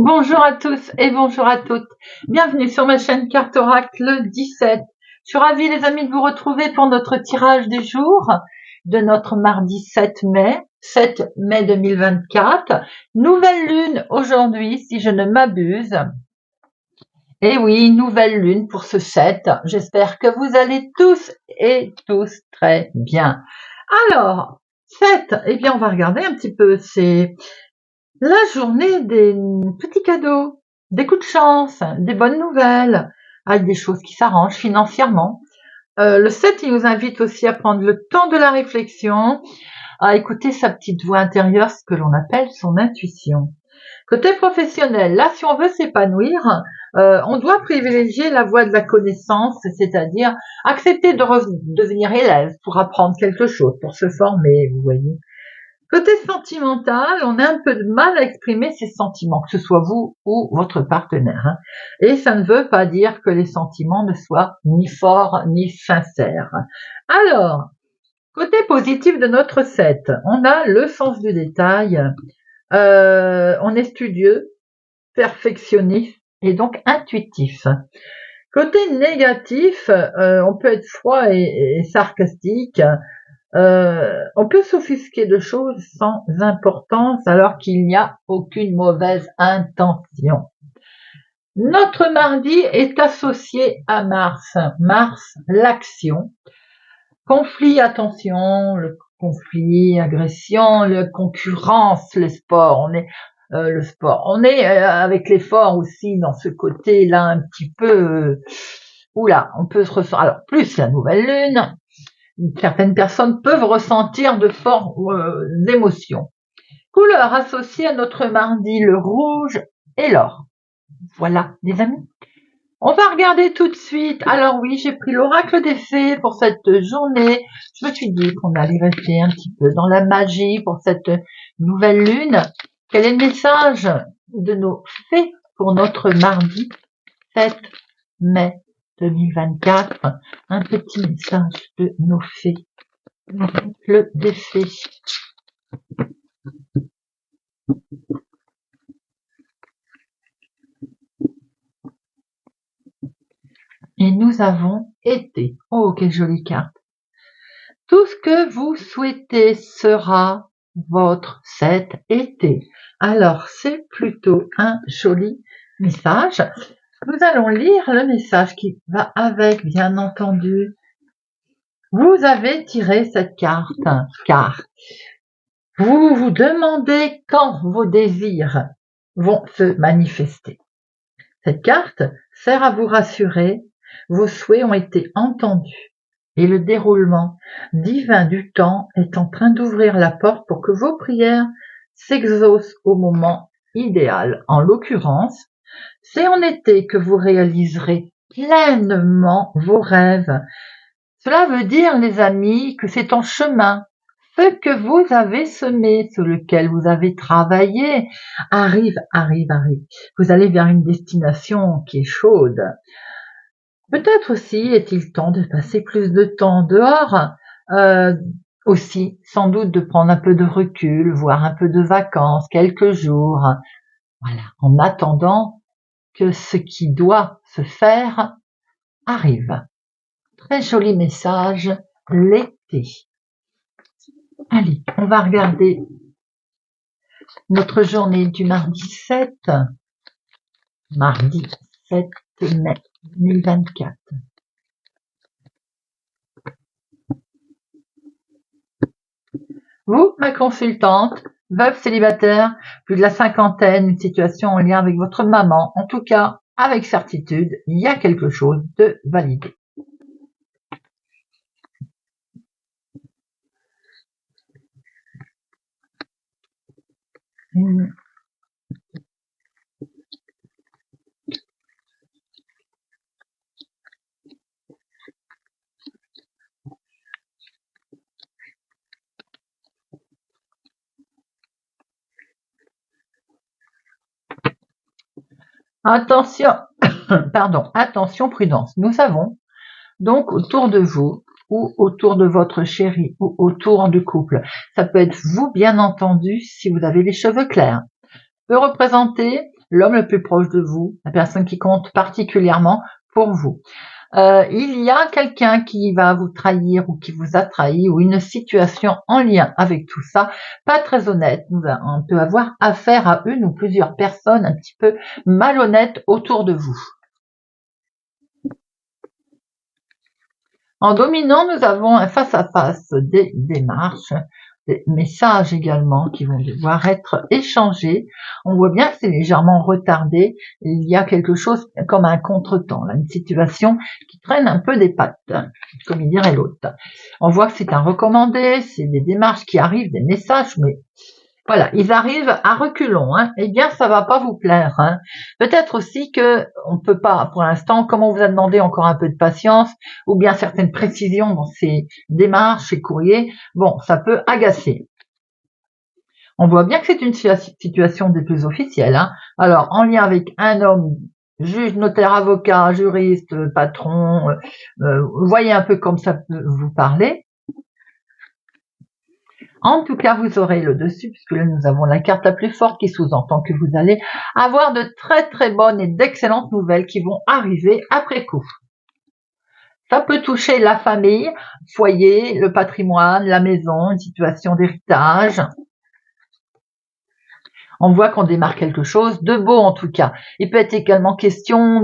Bonjour à tous et bonjour à toutes. Bienvenue sur ma chaîne Carte Oracle le 17. Je suis ravie les amis de vous retrouver pour notre tirage du jour de notre mardi 7 mai 2024. Nouvelle lune aujourd'hui si je ne m'abuse. Et oui, nouvelle lune pour ce 7. J'espère que vous allez tous et tous très bien. Alors, 7, eh bien on va regarder un petit peu, c'est la journée des petits cadeaux, des coups de chance, des bonnes nouvelles, avec des choses qui s'arrangent financièrement. Le 7, il nous invite aussi à prendre le temps de la réflexion, à écouter sa petite voix intérieure, ce que l'on appelle son intuition. Côté professionnel, là, si on veut s'épanouir, on doit privilégier la voie de la connaissance, c'est-à-dire accepter de devenir élève pour apprendre quelque chose, pour se former, vous voyez. Côté sentimental, on a un peu de mal à exprimer ses sentiments, que ce soit vous ou votre partenaire. Et ça ne veut pas dire que les sentiments ne soient ni forts ni sincères. Alors, côté positif de notre 7, on a le sens du détail, on est studieux, perfectionniste et donc intuitif. Côté négatif, on peut être froid et sarcastique. On peut s'offusquer de choses sans importance alors qu'il n'y a aucune mauvaise intention. Notre mardi est associé à Mars. Mars, l'action. Conflit, attention, le conflit, agression, la concurrence, le sport. Le sport. On est avec l'effort aussi dans ce côté-là un petit peu. Oula, on peut se ressentir. Alors plus la nouvelle lune. Certaines personnes peuvent ressentir de fortes émotions. Couleurs associées à notre mardi, le rouge et l'or. Voilà, les amis. On va regarder tout de suite. Alors oui, j'ai pris l'oracle des fées pour cette journée. Je me suis dit qu'on allait rester un petit peu dans la magie pour cette nouvelle lune. Quel est le message de nos fées pour notre mardi 7 mai 2024? Un petit message de nos fées. L'oracle des fées. Et nous avons été. Oh, quelle jolie carte. Tout ce que vous souhaitez sera votre cet été. Alors, c'est plutôt un joli message. Nous allons lire le message qui va avec, bien entendu. Vous avez tiré cette carte, car vous vous demandez quand vos désirs vont se manifester. Cette carte sert à vous rassurer, vos souhaits ont été entendus et le déroulement divin du temps est en train d'ouvrir la porte pour que vos prières s'exaucent au moment idéal. En l'occurrence, c'est en été que vous réaliserez pleinement vos rêves. Cela veut dire, les amis, que c'est en chemin. Ce que vous avez semé, sur lequel vous avez travaillé, arrive. Vous allez vers une destination qui est chaude. Peut-être aussi est-il temps de passer plus de temps dehors, aussi sans doute de prendre un peu de recul, voire un peu de vacances, quelques jours. Voilà, en attendant que ce qui doit se faire arrive. Très joli message, l'été. Allez, on va regarder notre journée du mardi 7 mai 2024. Vous, ma consultante, veuve célibataire, plus de la cinquantaine, une situation en lien avec votre maman, en tout cas, avec certitude, il y a quelque chose de validé. Attention, attention, prudence. Nous avons donc autour de vous ou autour de votre chéri ou autour du couple. Ça peut être vous, bien entendu, si vous avez les cheveux clairs. Peut représenter l'homme le plus proche de vous, la personne qui compte particulièrement pour vous. Il y a quelqu'un qui va vous trahir ou qui vous a trahi ou une situation en lien avec tout ça, pas très honnête. On peut avoir affaire à une ou plusieurs personnes un petit peu malhonnêtes autour de vous. En dominant, nous avons un face-à-face, des démarches, des messages également qui vont devoir être échangés. On voit bien que c'est légèrement retardé. Il y a quelque chose comme un contretemps, là, une situation qui traîne un peu des pattes, comme il dirait l'autre. On voit que c'est un recommandé, c'est des démarches qui arrivent, des messages, mais voilà, ils arrivent à reculons, hein. Eh bien, ça va pas vous plaire, hein. Peut-être aussi que on peut pas, pour l'instant, comme on vous a demandé encore un peu de patience, ou bien certaines précisions dans ces démarches, ces courriers, bon, ça peut agacer. On voit bien que c'est une situation des plus officielles, hein. Alors, en lien avec un homme, juge, notaire, avocat, juriste, patron, vous voyez un peu comme ça peut vous parler. En tout cas, vous aurez le dessus, puisque là, nous avons la carte la plus forte qui sous-entend que vous allez avoir de très très bonnes et d'excellentes nouvelles qui vont arriver après coup. Ça peut toucher la famille, foyer, le patrimoine, la maison, une situation d'héritage. On voit qu'on démarre quelque chose de beau en tout cas. Il peut être également question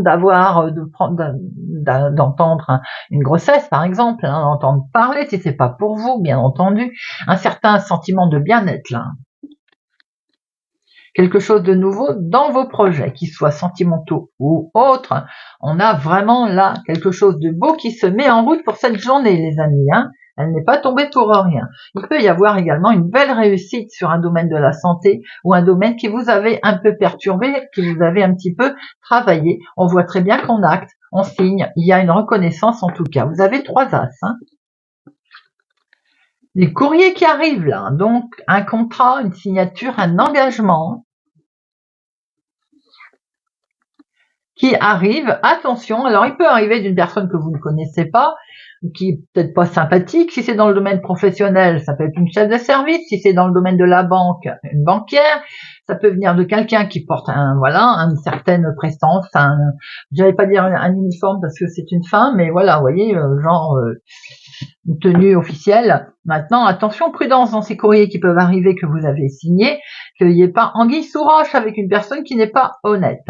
d'entendre une grossesse par exemple, hein, d'entendre parler si c'est pas pour vous, bien entendu, un certain sentiment de bien-être là. Quelque chose de nouveau dans vos projets, qu'ils soient sentimentaux ou autres. On a vraiment là quelque chose de beau qui se met en route pour cette journée les amis, hein. Elle n'est pas tombée pour rien. Il peut y avoir également une belle réussite sur un domaine de la santé ou un domaine qui vous avait un peu perturbé, qui vous avait un petit peu travaillé. On voit très bien qu'on acte, on signe, il y a une reconnaissance en tout cas. Vous avez 3 as. Hein. Les courriers qui arrivent là, donc un contrat, une signature, un engagement qui arrive. Attention, alors il peut arriver d'une personne que vous ne connaissez pas, qui est peut-être pas sympathique. Si c'est dans le domaine professionnel, ça peut être une chef de service. Si c'est dans le domaine de la banque, une banquière. Ça peut venir de quelqu'un qui porte une certaine prestance, je vais pas dire un uniforme parce que c'est une femme, mais voilà, vous voyez, une tenue officielle. Maintenant, attention, prudence dans ces courriers qui peuvent arriver que vous avez signés, qu'il n'y ait pas anguille sous roche avec une personne qui n'est pas honnête.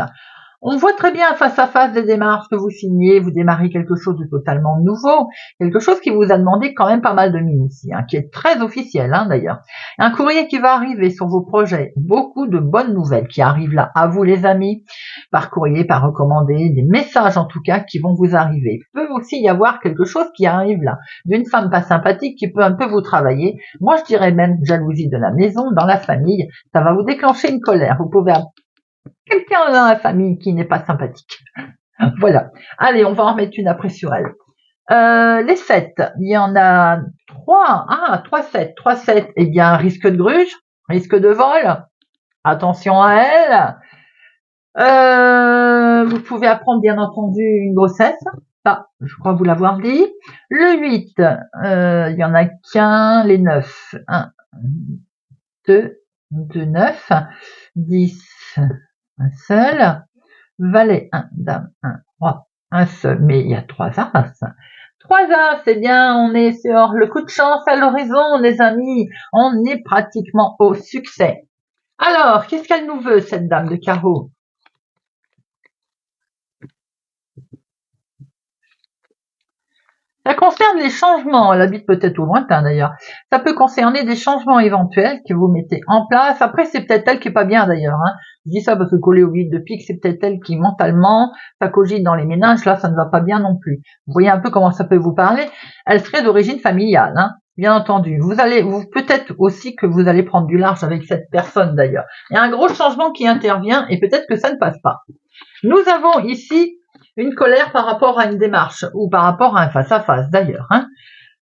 On voit très bien face à face des démarches que vous signez, vous démarrez quelque chose de totalement nouveau, quelque chose qui vous a demandé quand même pas mal de minutie, hein, qui est très officiel d'ailleurs. Un courrier qui va arriver sur vos projets, beaucoup de bonnes nouvelles qui arrivent là à vous les amis, par courrier, par recommandé, des messages en tout cas qui vont vous arriver. Il peut aussi y avoir quelque chose qui arrive là, d'une femme pas sympathique qui peut un peu vous travailler. Moi je dirais même jalousie de la maison, dans la famille, ça va vous déclencher une colère. Vous pouvez quelqu'un dans la famille qui n'est pas sympathique. Voilà. Allez, on va en remettre une après sur elle. Les 7, il y en a 3. 3-7. 3-7, eh bien, risque de gruge, risque de vol. Attention à elle. Vous pouvez apprendre, bien entendu, une grossesse. Ça, je crois vous l'avoir dit. Le 8, il y en a qu'un. Les 9. 1, 2, 9. 10. Un seul, valet, 1, dame, 1, roi, un seul, mais il y a 3 as. 3 as, c'est bien, on est sur le coup de chance à l'horizon, les amis, on est pratiquement au succès. Alors, qu'est-ce qu'elle nous veut, cette dame de carreau? Ça concerne les changements, elle habite peut-être au lointain d'ailleurs. Ça peut concerner des changements éventuels que vous mettez en place. Après, c'est peut-être elle qui est pas bien d'ailleurs. Je dis ça parce que coller au 8 de pique, c'est peut-être elle qui mentalement, ça cogite dans les ménages, là ça ne va pas bien non plus. Vous voyez un peu comment ça peut vous parler. Elle serait d'origine familiale, bien entendu. Vous peut-être aussi que vous allez prendre du large avec cette personne d'ailleurs. Il y a un gros changement qui intervient et peut-être que ça ne passe pas. Nous avons ici une colère par rapport à une démarche ou par rapport à un face-à-face d'ailleurs.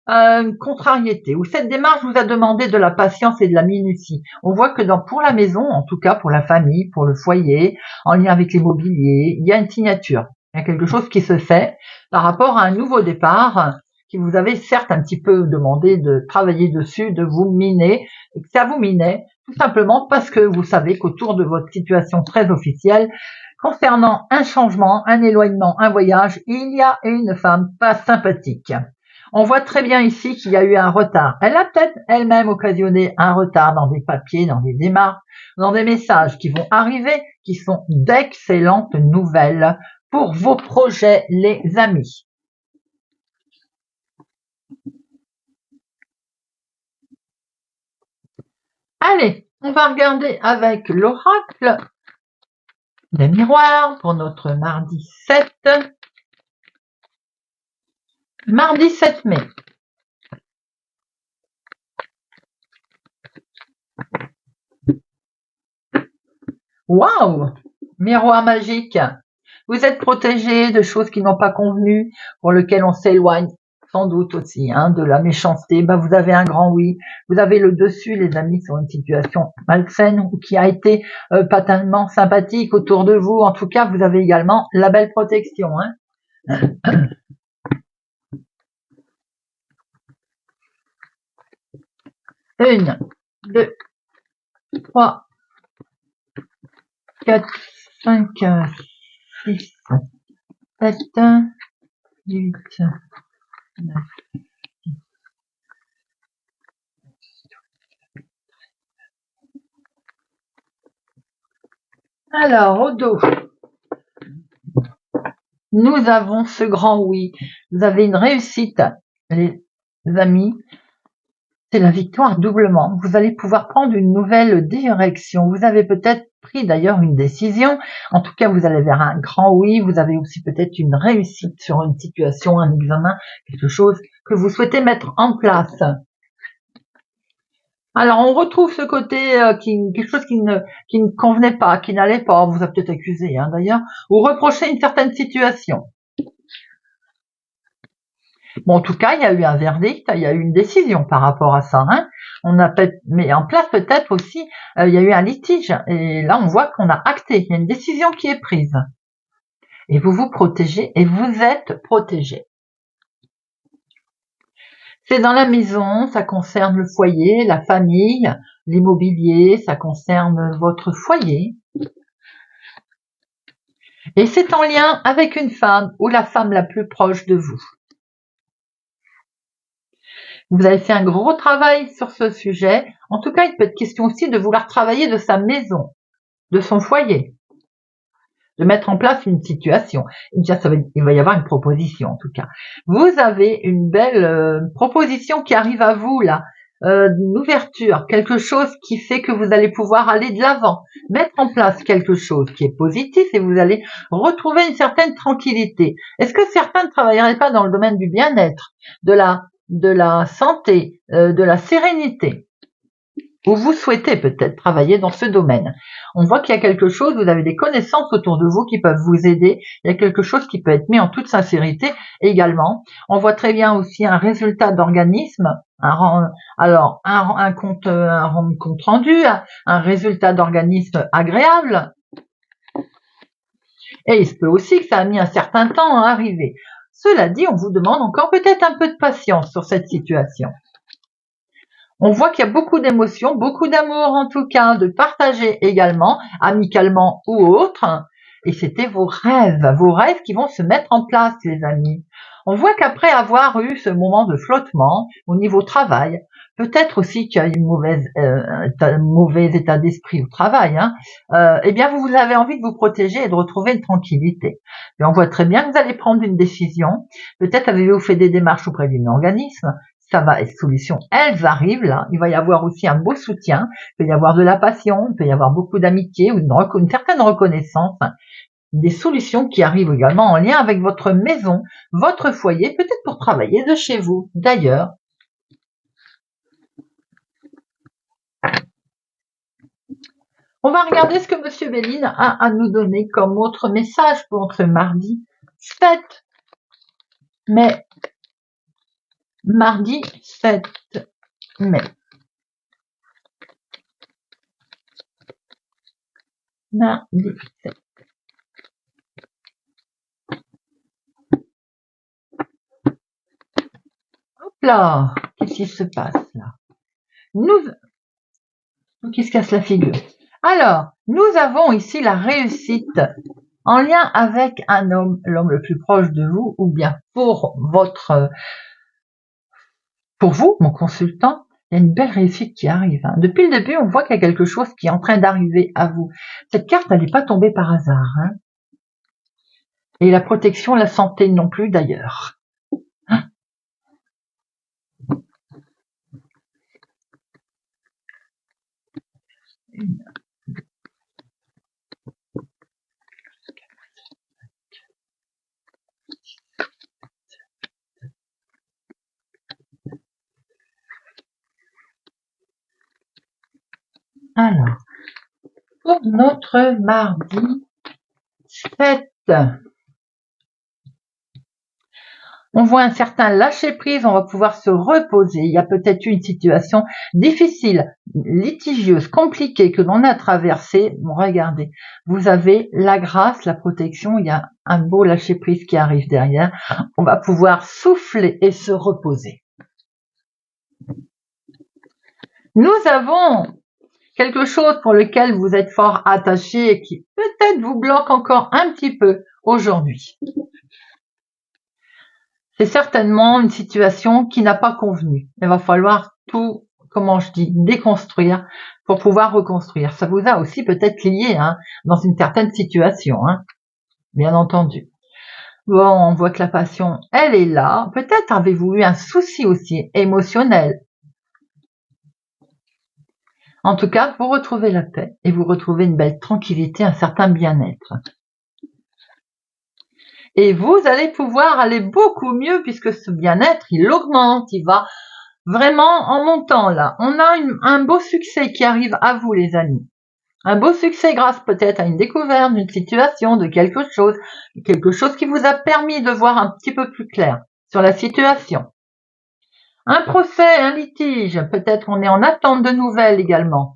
Une contrariété, où cette démarche vous a demandé de la patience et de la minutie. On voit que pour la maison, en tout cas pour la famille, pour le foyer, en lien avec l'immobilier, il y a une signature. Il y a quelque chose qui se fait par rapport à un nouveau départ qui vous avez certes un petit peu demandé de travailler dessus, de vous miner, et que ça vous minait, tout simplement parce que vous savez qu'autour de votre situation très officielle, concernant un changement, un éloignement, un voyage, il y a une femme pas sympathique. On voit très bien ici qu'il y a eu un retard. Elle a peut-être elle-même occasionné un retard dans des papiers, dans des démarches, dans des messages qui vont arriver, qui sont d'excellentes nouvelles pour vos projets, les amis. Allez, on va regarder avec l'oracle des miroirs pour notre mardi 7 mai. Waouh! Miroir magique. Vous êtes protégé de choses qui n'ont pas convenu, pour lesquelles on s'éloigne, sans doute aussi, de la méchanceté. Vous avez un grand oui. Vous avez le dessus, les amis, sur une situation malsaine ou qui a été pas tellement sympathique autour de vous. En tout cas, vous avez également la belle protection. 1, 2, 3, 4, 5, 6, 7, 8, 9. Alors, au dos, nous avons ce grand oui. Vous avez une réussite, les amis. C'est la victoire doublement. Vous allez pouvoir prendre une nouvelle direction. Vous avez peut-être pris d'ailleurs une décision. En tout cas, vous allez vers un grand oui. Vous avez aussi peut-être une réussite sur une situation, un examen, quelque chose que vous souhaitez mettre en place. Alors, on retrouve ce côté quelque chose qui ne convenait pas, qui n'allait pas. On vous a peut-être accusé d'ailleurs, ou reproché une certaine situation. Bon, en tout cas, il y a eu un verdict, il y a eu une décision par rapport à ça. On a mis en place peut-être aussi, il y a eu un litige. Et là, on voit qu'on a acté. Il y a une décision qui est prise. Et vous vous protégez et vous êtes protégé. C'est dans la maison, ça concerne le foyer, la famille, l'immobilier, ça concerne votre foyer. Et c'est en lien avec une femme ou la femme la plus proche de vous. Vous avez fait un gros travail sur ce sujet. En tout cas, il peut être question aussi de vouloir travailler de sa maison, de son foyer, de mettre en place une situation. Il va y avoir une proposition en tout cas. Vous avez une belle proposition qui arrive à vous là, une ouverture, quelque chose qui fait que vous allez pouvoir aller de l'avant, mettre en place quelque chose qui est positif et vous allez retrouver une certaine tranquillité. Est-ce que certains ne travailleraient pas dans le domaine du bien-être, de la santé, de la sérénité, ou vous souhaitez peut-être travailler dans ce domaine? On voit qu'il y a quelque chose, vous avez des connaissances autour de vous qui peuvent vous aider, il y a quelque chose qui peut être mis en toute sincérité également. On voit très bien aussi un résultat d'organisme, un compte rendu, un résultat d'organisme agréable. Et il se peut aussi que ça a mis un certain temps à arriver. Cela dit, on vous demande encore peut-être un peu de patience sur cette situation. On voit qu'il y a beaucoup d'émotions, beaucoup d'amour en tout cas, de partager également, amicalement ou autre. Et c'était vos rêves qui vont se mettre en place, les amis. On voit qu'après avoir eu ce moment de flottement au niveau travail, peut-être aussi qu'il y a un mauvais état d'esprit au travail, eh bien vous avez envie de vous protéger et de retrouver une tranquillité. Et on voit très bien que vous allez prendre une décision. Peut-être avez-vous fait des démarches auprès d'un organisme. Ça va être solution. Elles arrivent là. Il va y avoir aussi un beau soutien. Il peut y avoir de la passion. Il peut y avoir beaucoup d'amitié ou une certaine reconnaissance. Des solutions qui arrivent également en lien avec votre maison, votre foyer, peut-être pour travailler de chez vous. D'ailleurs, on va regarder ce que Monsieur Béline a à nous donner comme autre message pour ce mardi 7 mai. Mardi 7 mai. Mardi 7. Là, qu'est-ce qui se passe là? Qui se casse la figure. Alors, nous avons ici la réussite en lien avec un homme, l'homme le plus proche de vous, ou bien pour vous, mon consultant, il y a une belle réussite qui arrive. Hein. Depuis le début, on voit qu'il y a quelque chose qui est en train d'arriver à vous. Cette carte, elle n'est pas tombée par hasard. Hein. Et la protection, la santé non plus d'ailleurs. Hein. Alors, pour notre mardi 7, on voit un certain lâcher-prise, on va pouvoir se reposer. Il y a peut-être une situation difficile, litigieuse, compliquée que l'on a traversée. Bon, regardez, vous avez la grâce, la protection, il y a un beau lâcher-prise qui arrive derrière. On va pouvoir souffler et se reposer. Nous avons quelque chose pour lequel vous êtes fort attaché et qui peut-être vous bloque encore un petit peu aujourd'hui. C'est certainement une situation qui n'a pas convenu. Il va falloir tout, comment je dis, déconstruire pour pouvoir reconstruire. Ça vous a aussi peut-être lié dans une certaine situation, bien entendu. Bon, on voit que la passion, elle est là. Peut-être avez-vous eu un souci aussi émotionnel. En tout cas, vous retrouvez la paix et vous retrouvez une belle tranquillité, un certain bien-être. Et vous allez pouvoir aller beaucoup mieux puisque ce bien-être, il augmente, il va vraiment en montant là. On a un beau succès qui arrive à vous les amis. Un beau succès grâce peut-être à une découverte, d'une situation, de quelque chose qui vous a permis de voir un petit peu plus clair sur la situation. Un procès, un litige, peut-être on est en attente de nouvelles également.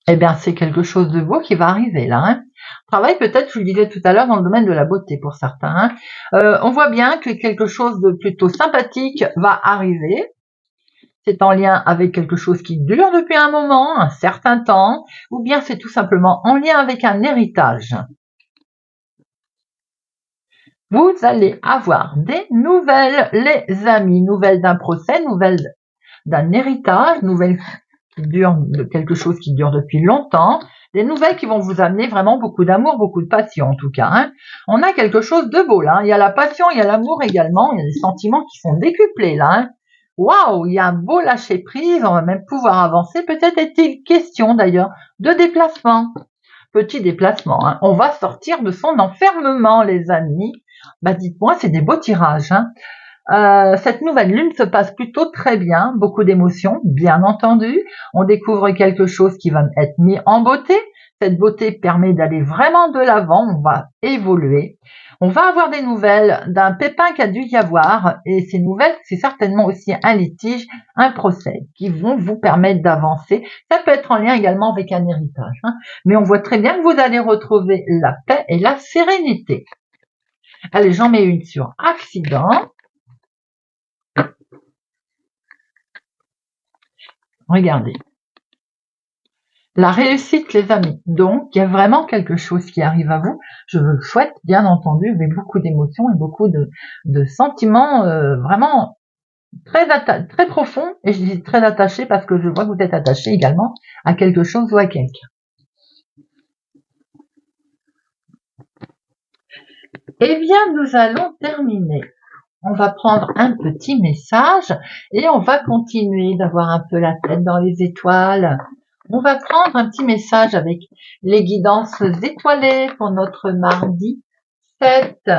Eh bien, c'est quelque chose de beau qui va arriver là. Travail peut-être, je vous le disais tout à l'heure, dans le domaine de la beauté pour certains. On voit bien que quelque chose de plutôt sympathique va arriver. C'est en lien avec quelque chose qui dure depuis un moment, un certain temps, ou bien c'est tout simplement en lien avec un héritage. Vous allez avoir des nouvelles, les amis, nouvelles d'un procès, nouvelles d'un héritage, nouvelles de quelque chose qui dure depuis longtemps, des nouvelles qui vont vous amener vraiment beaucoup d'amour, beaucoup de passion en tout cas. On a quelque chose de beau là, il y a la passion, il y a l'amour également, il y a des sentiments qui sont décuplés là. Waouh, il y a un beau lâcher prise, on va même pouvoir avancer. Peut-être est-il question d'ailleurs de déplacement. Petit déplacement, on va sortir de son enfermement les amis. Bah dites-moi, c'est des beaux tirages. Cette nouvelle lune se passe plutôt très bien, beaucoup d'émotions, bien entendu. On découvre quelque chose qui va être mis en beauté. Cette beauté permet d'aller vraiment de l'avant, on va évoluer. On va avoir des nouvelles d'un pépin qui a dû y avoir, et ces nouvelles, c'est certainement aussi un litige, un procès, qui vont vous permettre d'avancer. Ça peut être en lien également avec un héritage, mais on voit très bien que vous allez retrouver la paix et la sérénité. Allez, j'en mets une sur accident. Regardez. La réussite, les amis. Donc, il y a vraiment quelque chose qui arrive à vous. Je vous le souhaite, bien entendu, avec beaucoup d'émotions et beaucoup de sentiments vraiment très profonds. Et je dis très attachés parce que je vois que vous êtes attaché également à quelque chose ou à quelqu'un. Eh bien, nous allons terminer. On va prendre un petit message et on va continuer d'avoir un peu la tête dans les étoiles. On va prendre un petit message avec les guidances étoilées pour notre mardi 7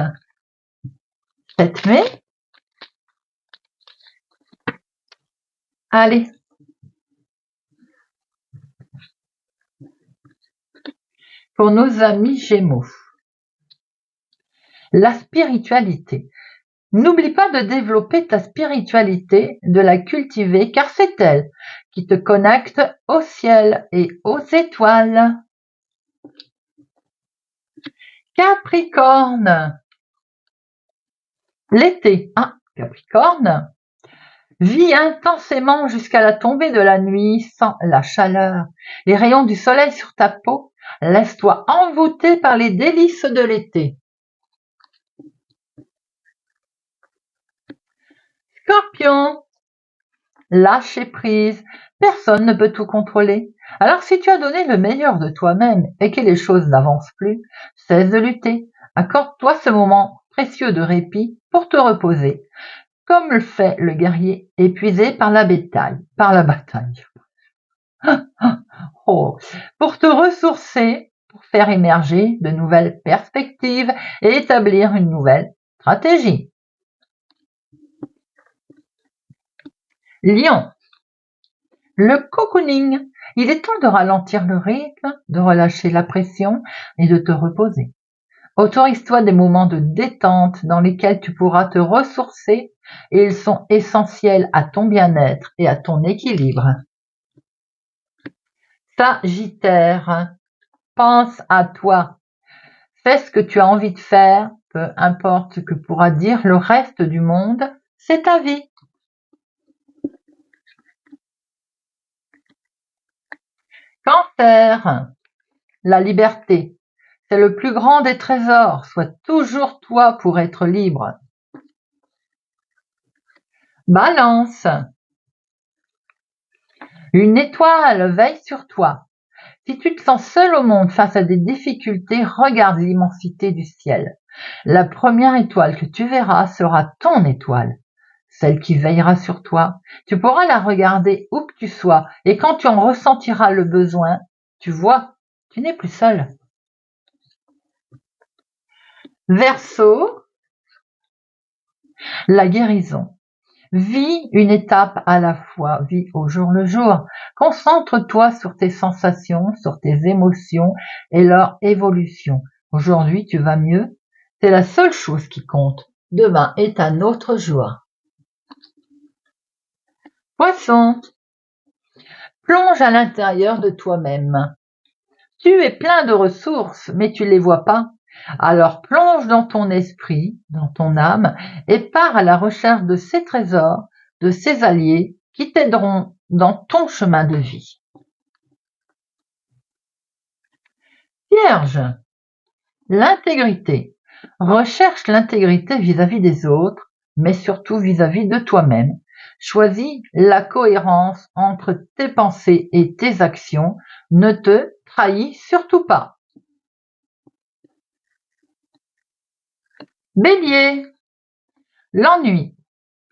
mai. Allez. Pour nos amis Gémeaux. La spiritualité. N'oublie pas de développer ta spiritualité, de la cultiver, car c'est elle qui te connecte au ciel et aux étoiles. Capricorne. L'été. Capricorne, vis intensément jusqu'à la tombée de la nuit sans la chaleur, les rayons du soleil sur ta peau. Laisse-toi envoûter par les délices de l'été. Scorpion, lâcher prise. Personne ne peut tout contrôler. Alors si tu as donné le meilleur de toi-même et que les choses n'avancent plus, cesse de lutter. Accorde-toi ce moment précieux de répit pour te reposer, comme le fait le guerrier épuisé par la bataille. Oh, pour te ressourcer, pour faire émerger de nouvelles perspectives et établir une nouvelle stratégie. Lion, le cocooning. Il est temps de ralentir le rythme, de relâcher la pression et de te reposer. Autorise-toi des moments de détente dans lesquels tu pourras te ressourcer et ils sont essentiels à ton bien-être et à ton équilibre. Sagittaire, pense à toi. Fais ce que tu as envie de faire, peu importe ce que pourra dire le reste du monde, c'est ta vie. Cancer, la liberté. C'est le plus grand des trésors, sois toujours toi pour être libre. Balance, une étoile veille sur toi. Si tu te sens seul au monde face à des difficultés, regarde l'immensité du ciel. La première étoile que tu verras sera ton étoile, celle qui veillera sur toi. Tu pourras la regarder où que tu sois, et quand tu en ressentiras le besoin, tu vois, tu n'es plus seul. Verseau, la guérison. Vis une étape à la fois, vis au jour le jour. Concentre-toi sur tes sensations, sur tes émotions et leur évolution. Aujourd'hui, tu vas mieux. C'est la seule chose qui compte. Demain est un autre jour. Poisson, plonge à l'intérieur de toi-même. Tu es plein de ressources, mais tu ne les vois pas. Alors plonge dans ton esprit, dans ton âme, et pars à la recherche de ces trésors, de ces alliés qui t'aideront dans ton chemin de vie. Vierge, l'intégrité. Recherche l'intégrité vis-à-vis des autres, mais surtout vis-à-vis de toi-même. Choisis la cohérence entre tes pensées et tes actions. Ne te trahis surtout pas. Bélier, l'ennui.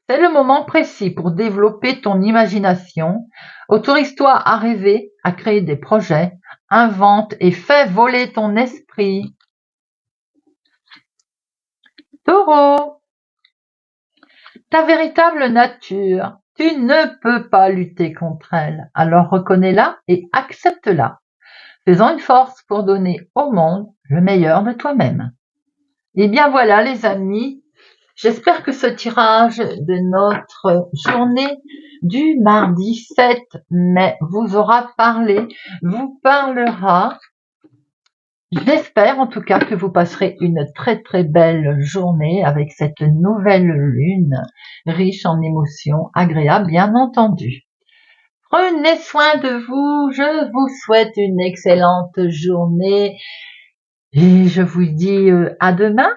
C'est le moment précis pour développer ton imagination. Autorise-toi à rêver, à créer des projets. Invente et fais voler ton esprit. Taureau, ta véritable nature. Tu ne peux pas lutter contre elle. Alors reconnais-la et accepte-la. Fais-en une force pour donner au monde le meilleur de toi-même. Et bien voilà les amis, j'espère que ce tirage de notre journée du mardi 7 mai vous aura parlé, vous parlera. J'espère en tout cas que vous passerez une très très belle journée avec cette nouvelle lune riche en émotions agréables bien entendu. Prenez soin de vous, je vous souhaite une excellente journée et je vous dis à demain